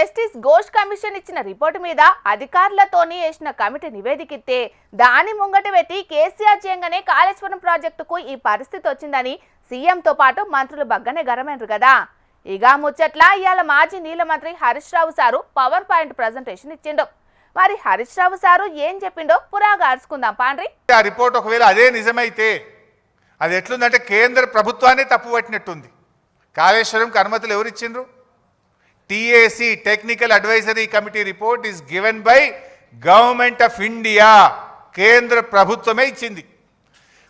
Justice Ghosh commission ఇచ్చిన report మీద అధికారులతోని వేసిన కమిటీ నివేదికిస్తే దాని ముంగట పెట్టి కేసీఆర్ చేయంగానే కాళేశ్వరం ప్రాజెక్టుకు ఈ పరిస్థితి వచ్చిందని సీఎంతో పాటు మంత్రులు బగ్గనే గరమైనరు కదా. ఇక ముచ్చట్ల ఇవాళ మాజీ నీళ్ల మంత్రి Harish Rao sir power point presentation ఇచ్చిండు. మరి హరీష్ రావు సారు ఏం చెప్పిండో పురాగా అరుచుకుందాం పాండ్రి. ఆ రిపోర్ట్ ఒకవేళ అదే నిజమైతే అది ఎట్లుందంటే కేంద్ర ప్రభుత్వాన్ని తప్పుపట్టినట్టుంది. కాళేశ్వరంకి అనుమతులు ఎవరు ఇచ్చిండ్రు? TAC technical advisory committee report is given by government of India. కేంద్ర ప్రభుత్వమే ఇచ్చింది.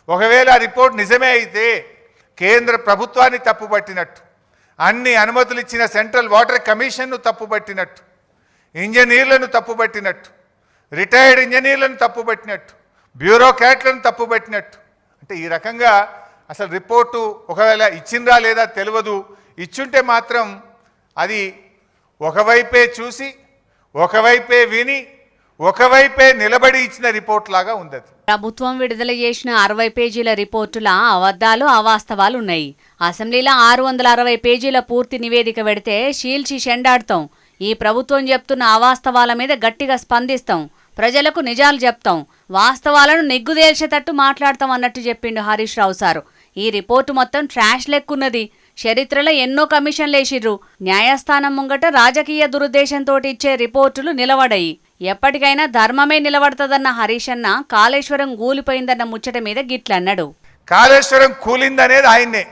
ఒకవేళ ఆ రిపోర్ట్ నిజమే అయితే కేంద్ర ప్రభుత్వాన్ని తప్పుపట్టినట్టు, అన్ని అనుమతులు ఇచ్చిన సెంట్రల్ వాటర్ కమిషన్ను తప్పుపట్టినట్టు, ఇంజనీర్లను తప్పుపట్టినట్టు, రిటైర్డ్ ఇంజనీర్లను తప్పుపట్టినట్టు, బ్యూరోక్రాట్లను తప్పుపట్టినట్టు. అంటే ఈ రకంగా అసలు రిపోర్టు ఒకవేళ ఇచ్చిందా లేదా తెలియదు. ఇచ్చుంటే మాత్రం అది ఒకవైపే చూసి ఒకవైపే విని ఒకవైపే నిలబడి ఇచ్చిన రిపోర్ట్ లాగా ఉంది. ప్రభుత్వం విడుదల చేసిన 60 పేజీల రిపోర్టుల అబద్ధాలు అవాస్తవాలు ఉన్నాయి. అసెంబ్లీలో 660 పేజీల పూర్తి నివేదిక పెడితే షీల్చి షెండాడతాం. ఈ ప్రభుత్వం చెప్తున్న అవాస్తవాల మీద గట్టిగా స్పందిస్తాం, ప్రజలకు నిజాలు చెప్తాం, వాస్తవాలను నిగ్గుదేల్చేటట్టు మాట్లాడతాం అన్నట్టు చెప్పిండు హరీష్ రావు సారు. ఈ రిపోర్టు మొత్తం ట్రాష్ లెక్కున్నది. చరిత్రలో ఎన్నో కమిషన్లు వేసిర్రు. న్యాయస్థానం ముంగట రాజకీయ దురుద్దేశంతో ఇచ్చే రిపోర్టులు నిలబడాయి. ఎప్పటికైనా ధర్మమే నిలబడతదన్న హరీష్ అన్న కాళేశ్వరం కూలిపోయిందన్న ముచ్చట మీద గిట్లన్నాడు. కాళేశ్వరం కూలిందనేది ఆయన్నే.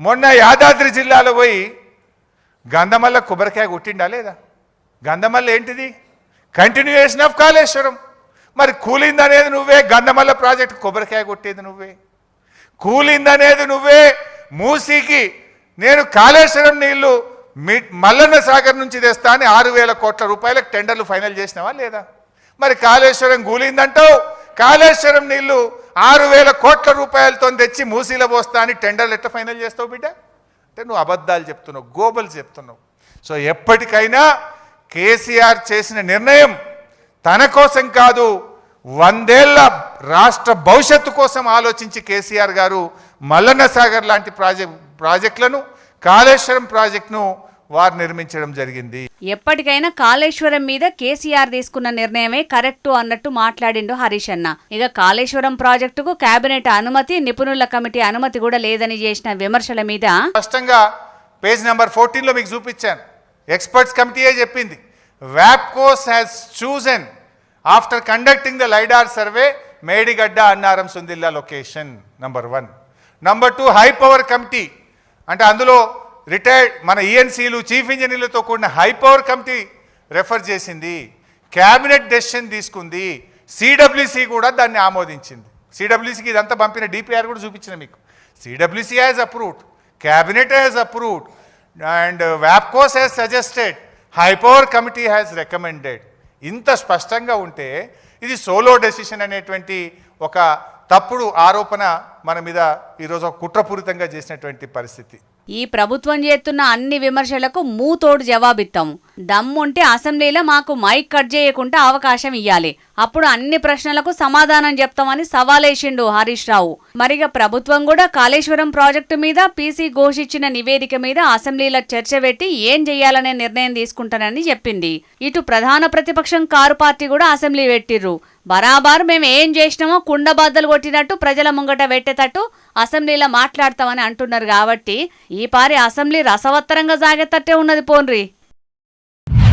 మొన్న యాదాద్రి జిల్లాలో పోయి గంధమల్ల కొబ్బరికాయ కొట్టిండా లేదా? గంధమల్ల ఏంటిది? Continuation of Kaleshwaram. మరి కూలిందనేది నువ్వే, గంధమల్ల ప్రాజెక్టు కొబ్బరికాయ కొట్టేది నువ్వే. కూలిందనేది నువ్వే. మూసీకి నేను కాళేశ్వరం నీళ్లు మల్లన్న సాగర్ నుంచి తెస్తా అని 6,000 కోట్ల రూపాయలకు టెండర్లు ఫైనల్ చేసినావా లేదా? మరి కాళేశ్వరం కూలిందంటావు, కాళేశ్వరం నీళ్లు 6,000 కోట్ల రూపాయలతో తెచ్చి మూసీలో పోస్తా అని టెండర్లు ఎట్లా ఫైనల్ చేస్తావు బిడ్డ? అంటే నువ్వు అబద్ధాలు చెప్తున్నావు, గోబలు చెప్తున్నావు. సో ఎప్పటికైనా కేసీఆర్ చేసిన నిర్ణయం తన కోసం కాదు, 100 ఏళ్ల రాష్ట్ర భవిష్యత్తు కోసం ఆలోచించి కేసీఆర్ గారు మల్లన్న సాగర్ లాంటి ప్రాజెక్టులను, కాళేశ్వరం ప్రాజెక్టును వారు నిర్మించడం జరిగింది. ఎప్పటికైనా కాళేశ్వరం మీద కేసీఆర్ తీసుకున్న నిర్ణయమే కరెక్టు అన్నట్టు మాట్లాడిండు హరీష్ అన్న. ఇక కాళేశ్వరం ప్రాజెక్టుకు కేబినెట్ అనుమతి, నిపుణుల కమిటీ అనుమతి కూడా లేదని చేసిన విమర్శల మీద స్పష్టంగా పేజ్ నెంబర్ 14లో మీకు చూపించాను. ఎక్స్పర్ట్స్ కమిటీయే చెప్పింది. వ్యాప్కోస్ has chosen after conducting the LIDAR survey Medigadda Annaram Sundilla location number 1. Number 2 high power committee, అంటే అందులో రిటైర్డ్ మన ENCలు, చీఫ్ ఇంజనీర్లతో కూడిన హై పవర్ కమిటీ రెఫర్ చేసింది. క్యాబినెట్ డెసిషన్ తీసుకుంది. CWC కూడా దాన్ని ఆమోదించింది. CWCకి ఇదంతా పంపిన DPR కూడా చూపించిన మీకు. CWC has approved, cabinet has approved and వ్యాప్కోస్ has suggested, high power committee has recommended. ఇంత స్పష్టంగా ఉంటే ఇది సోలో డెసిషన్ అనేటువంటి ఒక తప్పుడు ఆరోపణ మన మీద ఈరోజు ఒక కుట్రపూరితంగా చేసినటువంటి పరిస్థితి. ఈ ప్రభుత్వం చేస్తున్న అన్ని విమర్శలకు మూతోడు జవాబిస్తాం. దమ్ముంటే అసెంబ్లీలో మాకు మైక్ కట్ చేయకుండా అవకాశం ఇయ్యాలి, అప్పుడు అన్ని ప్రశ్నలకు సమాధానం చెప్తామని సవాలేసిండు హరీష్ రావు. మరిగా ప్రభుత్వం కూడా కాళేశ్వరం ప్రాజెక్టు మీద PC ఘోష్ ఇచ్చిన నివేదిక మీద అసెంబ్లీలో చర్చ పెట్టి ఏం చెయ్యాలనే నిర్ణయం తీసుకుంటానని చెప్పింది. ఇటు ప్రధాన ప్రతిపక్షం కారు పార్టీ కూడా అసెంబ్లీ పెట్టిర్రు. బరాబర్ మేము ఏం చేసినామో కుండబద్దలు కొట్టినట్టు ప్రజల ముంగట పెట్టేటట్టు అసెంబ్లీలో మాట్లాడతామని అంటున్నారు. కాబట్టి ఈ పారి అసెంబ్లీ రసవత్తరంగా సాగేటట్టే ఉన్నది పోన్రి.